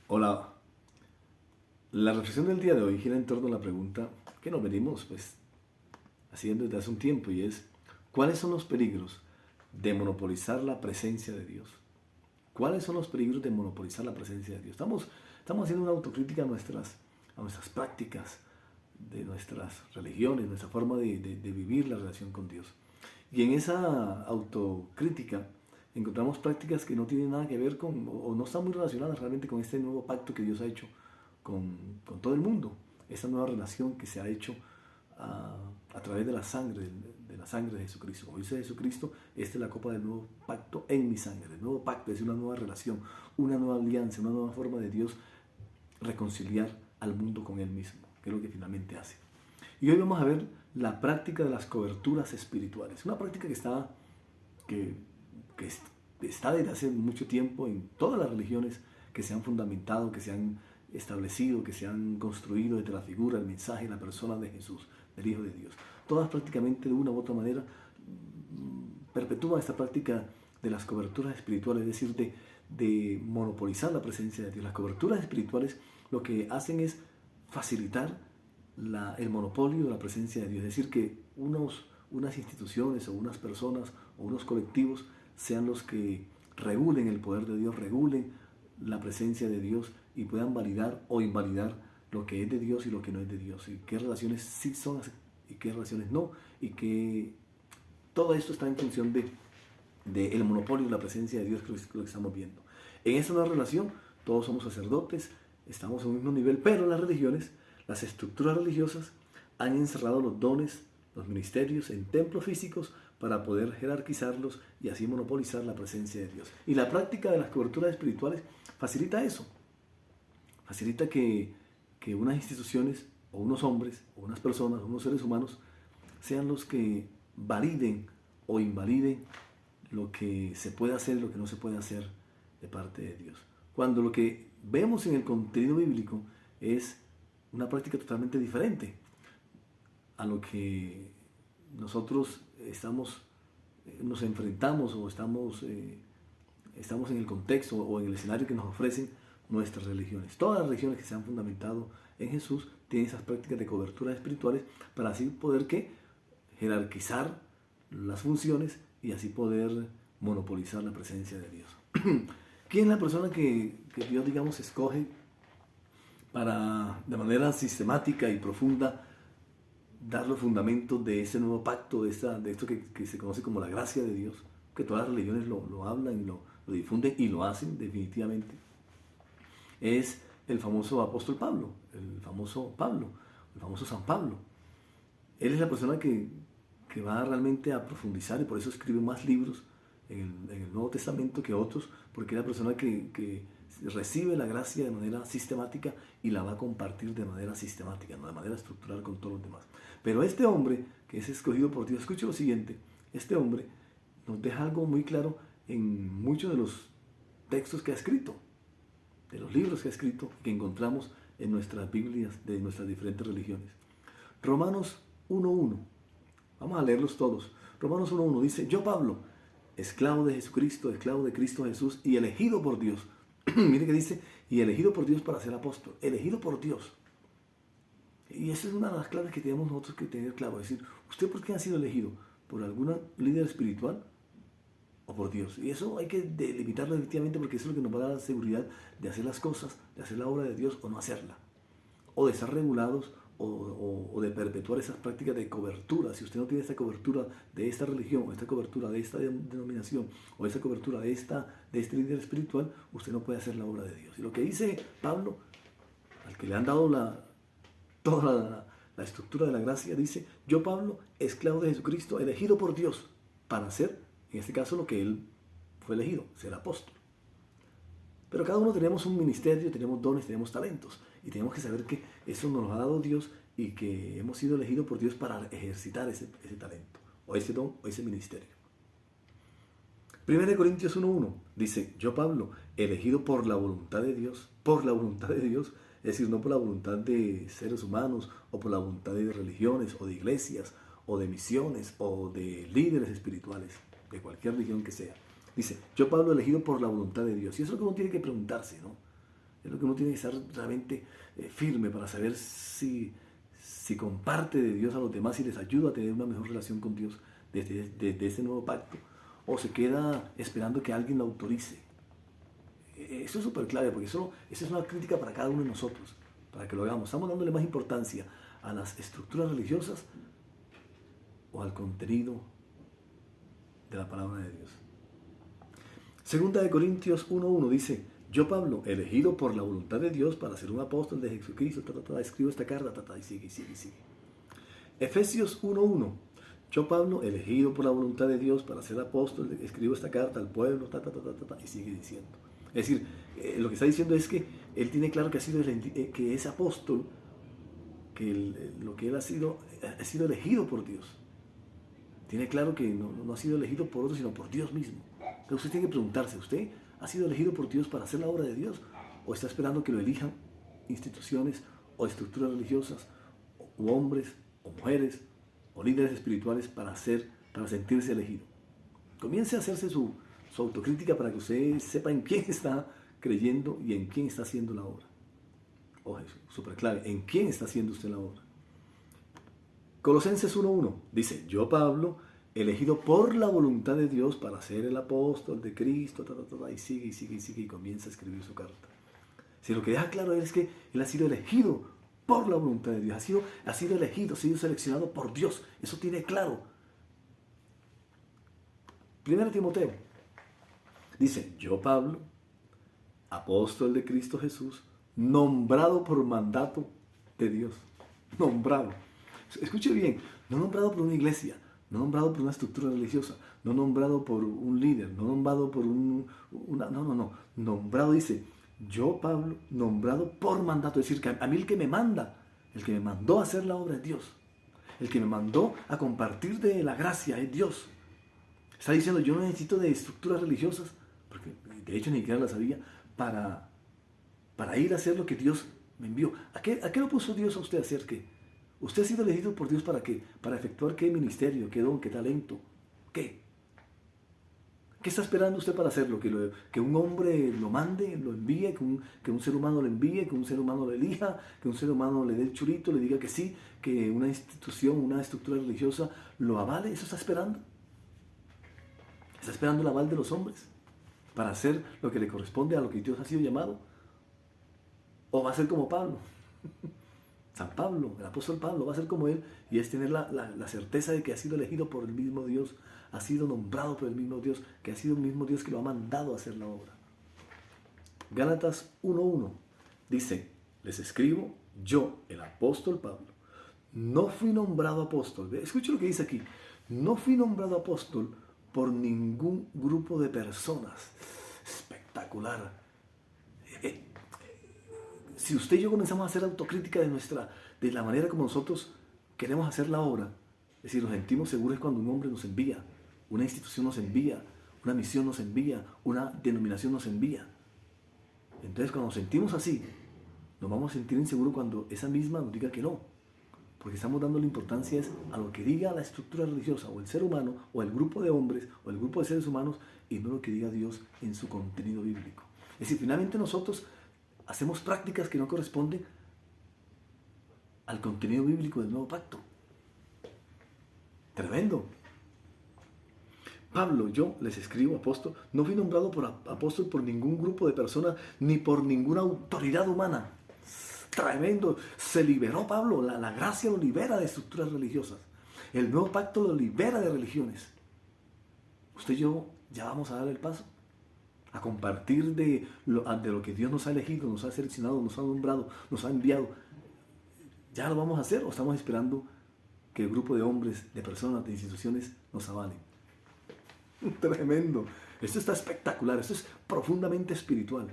Hola, la reflexión del día de hoy gira en torno a la pregunta que nos venimos haciendo desde hace un tiempo y es ¿cuáles son los peligros de monopolizar la presencia de Dios? ¿Cuáles son los peligros de monopolizar la presencia de Dios? Estamos haciendo una autocrítica a nuestras prácticas, de nuestras religiones, nuestra forma de vivir la relación con Dios. Y en esa autocrítica encontramos prácticas que no tienen nada que ver o no están muy relacionadas realmente con este nuevo pacto que Dios ha hecho con todo el mundo. Esta nueva relación que se ha hecho a través de la sangre de Jesucristo. Como dice Jesucristo, esta es la copa del nuevo pacto en mi sangre. El nuevo pacto es una nueva relación, una nueva alianza, una nueva forma de Dios reconciliar al mundo con Él mismo, que es lo que finalmente hace. Y hoy vamos a ver la práctica de las coberturas espirituales. Una práctica que, que está desde hace mucho tiempo en todas las religiones que se han fundamentado, que se han establecido, que se han construido desde la figura, el mensaje, la persona de Jesús, del Hijo de Dios. Todas prácticamente de una u otra manera perpetúan esta práctica de las coberturas espirituales, es decir, de monopolizar la presencia de Dios. Las coberturas espirituales lo que hacen es facilitar el monopolio de la presencia de Dios, es decir, que unas instituciones o unas personas o unos colectivos sean los que regulen el poder de Dios, regulen la presencia de Dios y puedan validar o invalidar lo que es de Dios y lo que no es de Dios, y qué relaciones sí son y qué relaciones no, y que todo esto está en función de el monopolio de la presencia de Dios, que es lo que estamos viendo. En esa nueva relación, todos somos sacerdotes, estamos a un mismo nivel, pero las religiones, las estructuras religiosas, han encerrado los dones, los ministerios en templos físicos para poder jerarquizarlos y así monopolizar la presencia de Dios. Y la práctica de las coberturas espirituales facilita eso, facilita que unas instituciones o unos hombres o unas personas o unos seres humanos sean los que validen o invaliden lo que se puede hacer y lo que no se puede hacer de parte de Dios. Cuando lo que vemos en el contenido bíblico es una práctica totalmente diferente a lo que nosotros nos enfrentamos o estamos en el contexto o en el escenario que nos ofrecen nuestras religiones. Todas las religiones que se han fundamentado en Jesús tienen esas prácticas de cobertura espirituales para así poder jerarquizar las funciones y así poder monopolizar la presencia de Dios. ¿Quién es la persona que Dios, digamos, escoge para de manera sistemática y profunda dar los fundamentos de ese nuevo pacto, de esto que se conoce como la gracia de Dios? Que todas las religiones lo hablan, lo difunden y lo hacen definitivamente. Es el famoso apóstol Pablo, el famoso San Pablo. Él es la persona que va realmente a profundizar y por eso escribe más libros en el Nuevo Testamento que otros, porque es la persona que recibe la gracia de manera sistemática y la va a compartir de manera sistemática, no de manera estructural con todos los demás. Pero este hombre que es escogido por Dios, escuche lo siguiente, este hombre nos deja algo muy claro en muchos de los textos que ha escrito, de los libros que ha escrito, que encontramos en nuestras Biblias de nuestras diferentes religiones. Romanos 1.1, vamos a leerlos todos. Romanos 1.1 dice: yo Pablo, esclavo de Jesucristo, esclavo de Cristo Jesús y elegido por Dios. Mire que dice, y elegido por Dios para ser apóstol, elegido por Dios. Y esa es una de las claves que tenemos nosotros que tener claro, es decir, ¿usted por qué ha sido elegido? ¿Por algún líder espiritual o por Dios? Y eso hay que delimitarlo definitivamente, porque eso es lo que nos va a dar la seguridad de hacer las cosas, de hacer la obra de Dios o no hacerla, o de estar regulados o de perpetuar esas prácticas de cobertura. Si usted no tiene esta cobertura de esta religión, o esta cobertura de esta denominación, o esta cobertura de este líder espiritual, usted no puede hacer la obra de Dios. Y lo que dice Pablo, al que le han dado toda la estructura de la gracia, dice: yo Pablo, esclavo de Jesucristo, elegido por Dios para hacer, en este caso, lo que él fue elegido, ser apóstol. Pero cada uno tenemos un ministerio, tenemos dones, tenemos talentos. Y tenemos que saber que eso nos lo ha dado Dios y que hemos sido elegidos por Dios para ejercitar ese talento, o ese don, o ese ministerio. 1 Corintios 1.1 dice: yo Pablo, elegido por la voluntad de Dios, es decir, no por la voluntad de seres humanos, o por la voluntad de religiones, o de iglesias, o de misiones, o de líderes espirituales, de cualquier religión que sea. Dice: yo Pablo, elegido por la voluntad de Dios. Y eso es lo que uno tiene que preguntarse, ¿no? Es lo que uno tiene que estar realmente firme para saber si comparte de Dios a los demás y les ayuda a tener una mejor relación con Dios desde ese nuevo pacto, o se queda esperando que alguien lo autorice. Eso es súper clave, porque esa es una crítica para cada uno de nosotros, para que lo hagamos. ¿Estamos dándole más importancia a las estructuras religiosas o al contenido de la palabra de Dios? Segunda de Corintios 1:1 dice: yo, Pablo, elegido por la voluntad de Dios para ser un apóstol de Jesucristo, escribo esta carta, y sigue. Efesios 1:1: yo, Pablo, elegido por la voluntad de Dios para ser apóstol, escribo esta carta al pueblo, y sigue diciendo. Es decir, lo que está diciendo es que él tiene claro que que es apóstol, lo que él ha sido elegido por Dios. Tiene claro que no ha sido elegido por otros, sino por Dios mismo. Pero usted tiene que preguntarse, ¿usted ha sido elegido por Dios para hacer la obra de Dios? ¿O está esperando que lo elijan instituciones o estructuras religiosas, o hombres, o mujeres, o líderes espirituales para sentirse elegido? Comience a hacerse su autocrítica para que usted sepa en quién está creyendo y en quién está haciendo la obra. Ojo, súper clave, ¿en quién está haciendo usted la obra? Colosenses 1:1 dice: yo, Pablo, elegido por la voluntad de Dios para ser el apóstol de Cristo, y sigue y comienza a escribir su carta. Si lo que deja claro es que él ha sido elegido por la voluntad de Dios, ha sido elegido, ha sido seleccionado por Dios, eso tiene claro. 1 Timoteo dice: yo, Pablo, apóstol de Cristo Jesús, nombrado por mandato de Dios. Nombrado. Escuche bien, no nombrado por una iglesia, no nombrado por una estructura religiosa, no nombrado por un líder, no nombrado por no. Nombrado, dice, yo, Pablo, nombrado por mandato. Es decir, que a mí el que me mandó a hacer la obra es Dios. El que me mandó a compartir de la gracia es Dios. Está diciendo, yo no necesito de estructuras religiosas, porque de hecho ni siquiera las había, para ir a hacer lo que Dios me envió. ¿A qué lo puso Dios a usted a hacer qué? ¿Usted ha sido elegido por Dios para qué? ¿Para efectuar qué ministerio, qué don, qué talento? ¿Qué? ¿Qué está esperando usted para hacerlo? ¿Que un hombre lo mande, lo envíe, que un ser humano lo envíe, que un ser humano lo elija, que un ser humano le dé el churito, le diga que sí, que una institución, una estructura religiosa lo avale? ¿Eso está esperando? ¿Está esperando el aval de los hombres para hacer lo que le corresponde a lo que Dios ha sido llamado? ¿O va a ser como Pablo? San Pablo, el apóstol Pablo, va a ser como él, y es tener la certeza de que ha sido elegido por el mismo Dios, ha sido nombrado por el mismo Dios, que ha sido el mismo Dios que lo ha mandado a hacer la obra. Gálatas 1:1 dice: les escribo, yo, el apóstol Pablo, no fui nombrado apóstol. Escuche lo que dice aquí: no fui nombrado apóstol por ningún grupo de personas. Espectacular. Si usted y yo comenzamos a hacer autocrítica de la manera como nosotros queremos hacer la obra, es decir, nos sentimos seguros cuando un hombre nos envía, una institución nos envía, una misión nos envía, una denominación nos envía. Entonces, cuando nos sentimos así, nos vamos a sentir inseguros cuando esa misma nos diga que no, porque estamos dando la importancia a lo que diga la estructura religiosa, o el ser humano, o el grupo de hombres, o el grupo de seres humanos, y no lo que diga Dios en su contenido bíblico. Es decir, finalmente nosotros hacemos prácticas que no corresponden al contenido bíblico del nuevo pacto. Tremendo. Pablo, yo les escribo, apóstol, no fui nombrado por apóstol por ningún grupo de personas, ni por ninguna autoridad humana. Tremendo. Se liberó Pablo, la gracia lo libera de estructuras religiosas. El nuevo pacto lo libera de religiones. Usted y yo ya vamos a dar el paso a compartir de lo que Dios nos ha elegido, nos ha seleccionado, nos ha nombrado, nos ha enviado. ¿Ya lo vamos a hacer o estamos esperando que el grupo de hombres, de personas, de instituciones nos avalen? Tremendo. Esto está espectacular, esto es profundamente espiritual.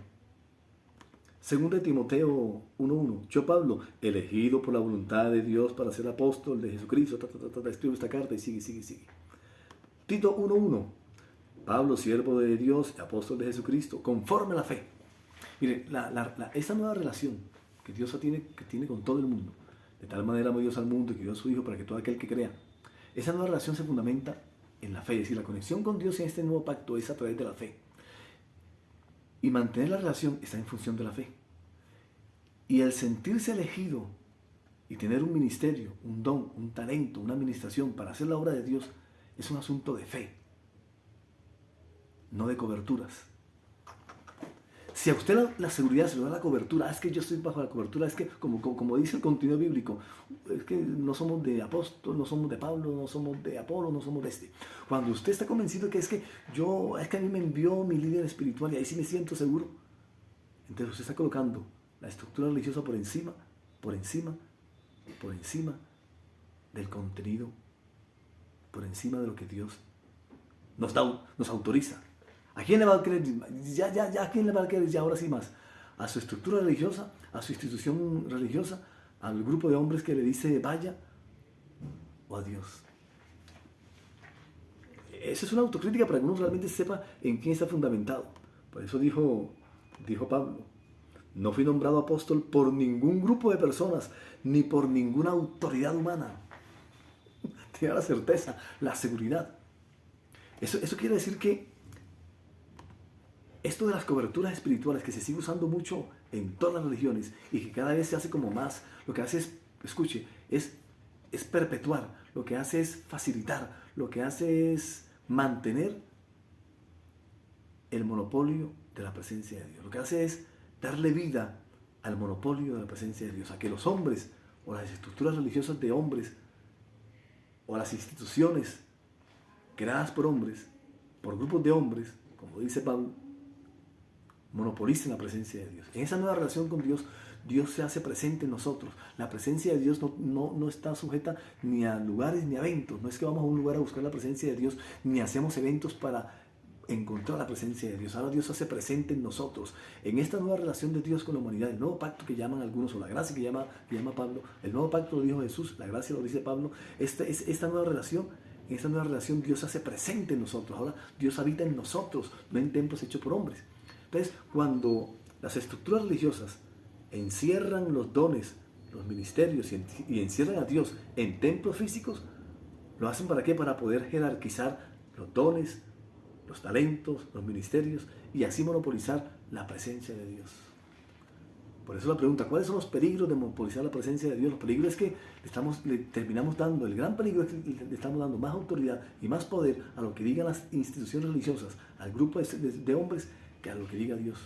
Segunda de Timoteo 1:1. Yo, Pablo, elegido por la voluntad de Dios para ser apóstol de Jesucristo, escribo esta carta y sigue. Tito 1:1. Pablo, siervo de Dios, apóstol de Jesucristo, conforme a la fe. Mire, esa nueva relación que Dios tiene con todo el mundo, de tal manera amó Dios al mundo y que dio a su Hijo para que todo aquel que crea, esa nueva relación se fundamenta en la fe. Es decir, la conexión con Dios en este nuevo pacto es a través de la fe. Y mantener la relación está en función de la fe. Y el sentirse elegido y tener un ministerio, un don, un talento, una administración para hacer la obra de Dios es un asunto de fe, no de coberturas. Si a usted la seguridad se le da la cobertura, es que yo estoy bajo la cobertura, es que como dice el contenido bíblico, es que no somos de apóstol, no somos de Pablo, no somos de Apolo, no somos de este. Cuando usted está convencido que es que a mí me envió mi líder espiritual y ahí sí me siento seguro, entonces usted está colocando la estructura religiosa por encima del contenido, por encima de lo que Dios nos autoriza. ¿A quién le va a creer? ¿A quién le va a creer ya ahora sí más? ¿A su estructura religiosa? ¿A su institución religiosa? ¿Al grupo de hombres que le dice vaya? ¿O a Dios? Esa es una autocrítica para que uno realmente sepa en quién está fundamentado. Por eso dijo Pablo: no fui nombrado apóstol por ningún grupo de personas, ni por ninguna autoridad humana. Tiene la certeza, la seguridad. Eso quiere decir que esto de las coberturas espirituales que se sigue usando mucho en todas las religiones y que cada vez se hace como más, lo que hace es, escuche, es perpetuar, lo que hace es facilitar, lo que hace es mantener el monopolio de la presencia de Dios. Lo que hace es darle vida al monopolio de la presencia de Dios, a que los hombres o las estructuras religiosas de hombres o las instituciones creadas por hombres, por grupos de hombres, como dice Pablo, monopolicen la presencia de Dios. En esa nueva relación con Dios, Dios se hace presente en nosotros. La presencia de Dios no está sujeta ni a lugares ni a eventos. No es que vamos a un lugar a buscar la presencia de Dios, ni hacemos eventos para encontrar la presencia de Dios. Ahora Dios se hace presente en nosotros. En esta nueva relación de Dios con la humanidad, el nuevo pacto que llaman algunos, o la gracia que llama Pablo, el nuevo pacto lo dijo Jesús, la gracia lo dice Pablo, esta nueva relación, en esta nueva relación Dios se hace presente en nosotros. Ahora Dios habita en nosotros, no en templos hechos por hombres. Entonces, cuando las estructuras religiosas encierran los dones, los ministerios y encierran a Dios en templos físicos, ¿lo hacen para qué? Para poder jerarquizar los dones, los talentos, los ministerios y así monopolizar la presencia de Dios. Por eso la pregunta: ¿cuáles son los peligros de monopolizar la presencia de Dios? Los peligros es que le terminamos dando, el gran peligro es que le estamos dando más autoridad y más poder a lo que digan las instituciones religiosas, al grupo de hombres, que a lo que diga Dios.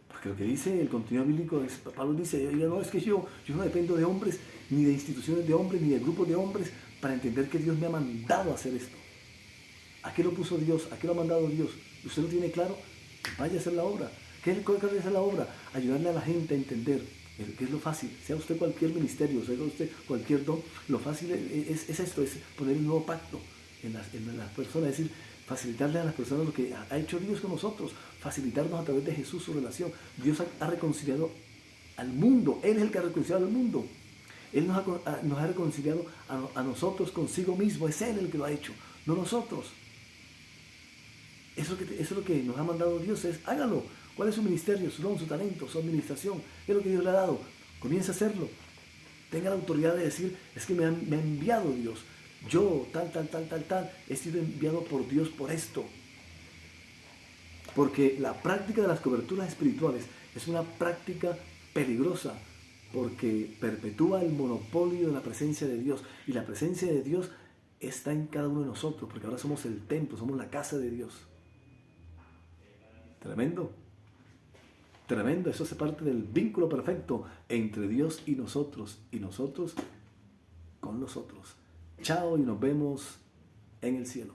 Porque lo que dice el contenido bíblico es, Pablo dice, no, es que yo no dependo de hombres, ni de instituciones de hombres, ni de grupos de hombres, para entender que Dios me ha mandado a hacer esto. ¿A qué lo puso Dios? ¿A qué lo ha mandado Dios? ¿Usted lo tiene claro? Vaya a hacer la obra. ¿Qué es lo que hacer la obra? Ayudarle a la gente a entender qué es lo fácil. Sea usted cualquier ministerio, sea usted cualquier don, lo fácil es esto, es poner un nuevo pacto en las personas, es decir, facilitarle a las personas lo que ha hecho Dios con nosotros, facilitarnos a través de Jesús su relación. Dios ha reconciliado al mundo, Él es el que ha reconciliado al mundo. Él nos ha reconciliado a nosotros consigo mismo, es Él el que lo ha hecho, no nosotros. Eso es lo que nos ha mandado Dios, es hágalo. ¿Cuál es su ministerio, su don, su talento, su administración? ¿Qué es lo que Dios le ha dado? Comience a hacerlo. Tenga la autoridad de decir, es que me ha enviado Dios. Yo, tal, he sido enviado por Dios por esto. Porque la práctica de las coberturas espirituales es una práctica peligrosa, porque perpetúa el monopolio de la presencia de Dios. Y la presencia de Dios está en cada uno de nosotros, porque ahora somos el templo, somos la casa de Dios. Tremendo. Tremendo, eso hace parte del vínculo perfecto entre Dios y nosotros con nosotros. Chao y nos vemos en el cielo.